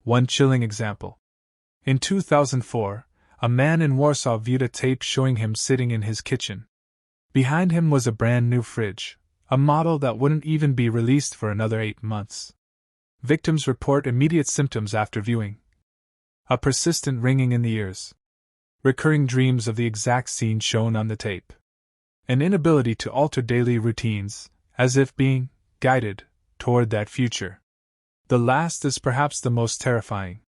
One chilling example. In 2004, a man in Warsaw viewed a tape showing him sitting in his kitchen. Behind him was a brand new fridge, a model that wouldn't even be released for another 8 months. Victims report immediate symptoms after viewing: a persistent ringing in the ears, recurring dreams of the exact scene shown on the tape, an inability to alter daily routines, as if being guided toward that future. The last is perhaps the most terrifying.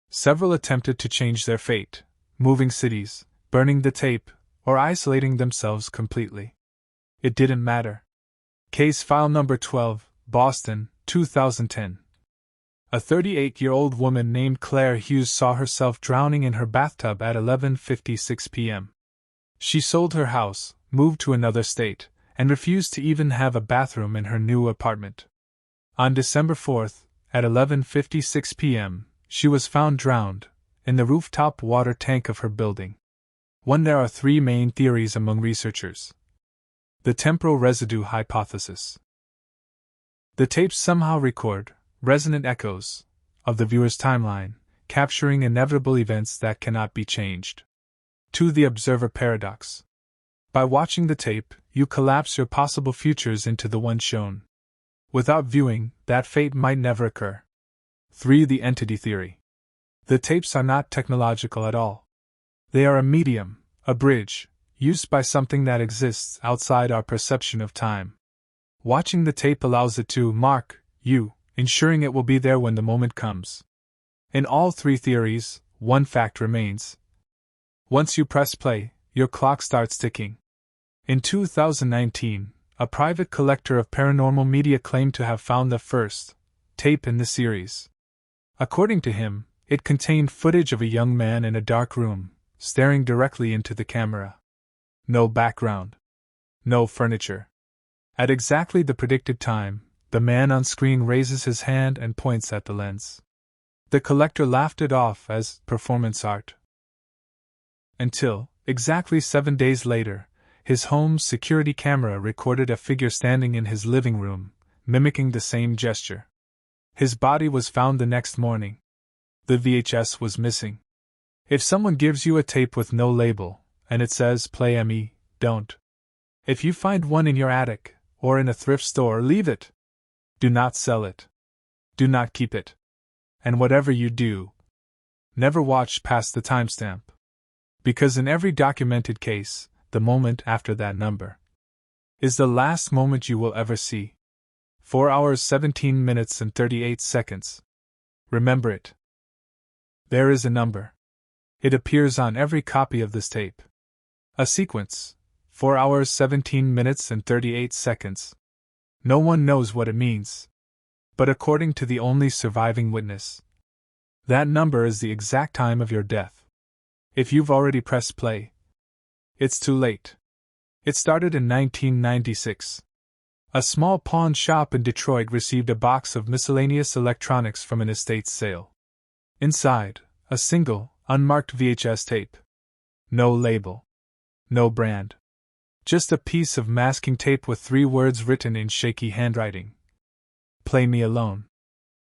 Several attempted to change their fate, moving cities, burning the tape, or isolating themselves completely. It didn't matter. Case file number 12, Boston, 2010. A 38-year-old woman named Claire Hughes saw herself drowning in her bathtub at 11:56 p.m. She sold her house, moved to another state, and refused to even have a bathroom in her new apartment. On December 4th, at 11:56 p.m., she was found drowned in the rooftop water tank of her building. There are 3 main theories among researchers. The temporal residue hypothesis. The tapes somehow record resonant echoes of the viewer's timeline, capturing inevitable events that cannot be changed. 2. The observer paradox. By watching the tape, you collapse your possible futures into the one shown. Without viewing, that fate might never occur. 3. The entity theory. The tapes are not technological at all. They are a medium, a bridge, used by something that exists outside our perception of time. Watching the tape allows it to mark you, ensuring it will be there when the moment comes. In all 3 theories, one fact remains. Once you press play, your clock starts ticking. In 2019, a private collector of paranormal media claimed to have found the first tape in the series. According to him, it contained footage of a young man in a dark room, staring directly into the camera. No background. No furniture. At exactly the predicted time, the man on screen raises his hand and points at the lens. The collector laughed it off as performance art. Until, exactly 7 days later, his home's security camera recorded a figure standing in his living room, mimicking the same gesture. His body was found the next morning. The VHS was missing. If someone gives you a tape with no label, and it says play me, don't. If you find one in your attic, or in a thrift store, leave it. Do not sell it. Do not keep it. And whatever you do, never watch past the timestamp. Because in every documented case, the moment after that number is the last moment you will ever see. 4 hours 17 minutes and 38 seconds. Remember it. There is a number. It appears on every copy of this tape. A sequence. 4 hours 17 minutes and 38 seconds. No one knows what it means. But according to the only surviving witness, that number is the exact time of your death. If you've already pressed play, it's too late. It started in 1996. A small pawn shop in Detroit received a box of miscellaneous electronics from an estate sale. Inside, a single, unmarked VHS tape. No label. No brand. Just a piece of masking tape with 3 words written in shaky handwriting. Play me alone.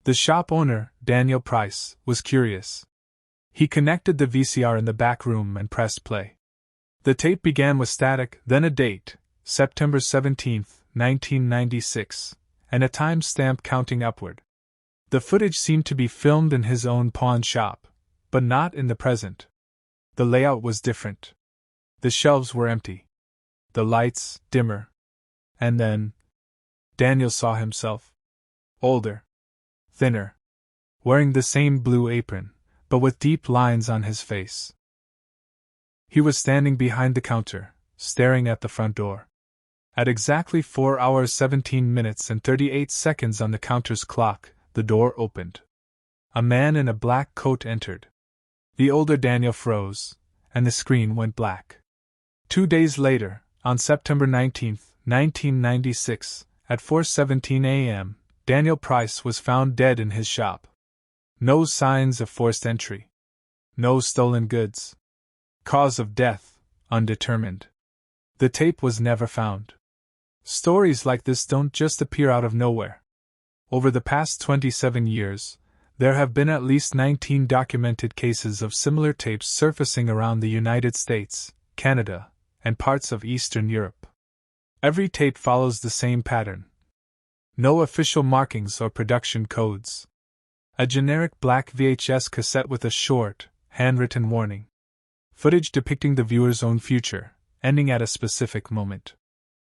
The shop owner, Daniel Price, was curious. He connected the VCR in the back room and pressed play. The tape began with static, then a date, September 17, 1996, and a time stamp counting upward. The footage seemed to be filmed in his own pawn shop, but not in the present. The layout was different. The shelves were empty. The lights dimmer. And then, Daniel saw himself. Older. Thinner. Wearing the same blue apron, but with deep lines on his face. He was standing behind the counter, staring at the front door. At exactly 4 hours 17 minutes and 38 seconds on the counter's clock, the door opened. A man in a black coat entered. The older Daniel froze, and the screen went black. 2 days later, on September 19, 1996, at 4:17 a.m., Daniel Price was found dead in his shop. No signs of forced entry. No stolen goods. Cause of death, undetermined. The tape was never found. Stories like this don't just appear out of nowhere. Over the past 27 years, There have been at least 19 documented cases of similar tapes surfacing around the United States, Canada, and parts of Eastern Europe. Every tape follows the same pattern. No official markings or production codes. A generic black VHS cassette with a short, handwritten warning. Footage depicting the viewer's own future, ending at a specific moment.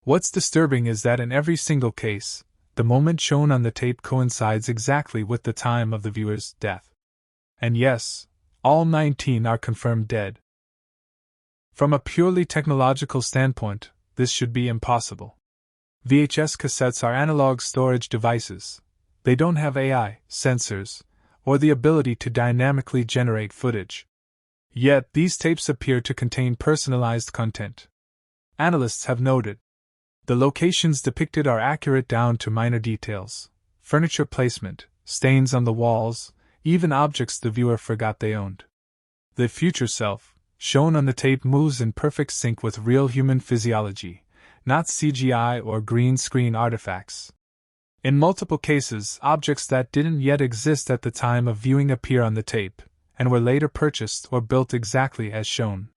What's disturbing is that in every single case, the moment shown on the tape coincides exactly with the time of the viewer's death. And yes, all 19 are confirmed dead. From a purely technological standpoint, this should be impossible. VHS cassettes are analog storage devices. They don't have AI, sensors, or the ability to dynamically generate footage. Yet, these tapes appear to contain personalized content. Analysts have noted the locations depicted are accurate down to minor details: furniture placement, stains on the walls, even objects the viewer forgot they owned. The future self, shown on the tape, moves in perfect sync with real human physiology, not CGI or green screen artifacts. In multiple cases, objects that didn't yet exist at the time of viewing appear on the tape, and were later purchased or built exactly as shown.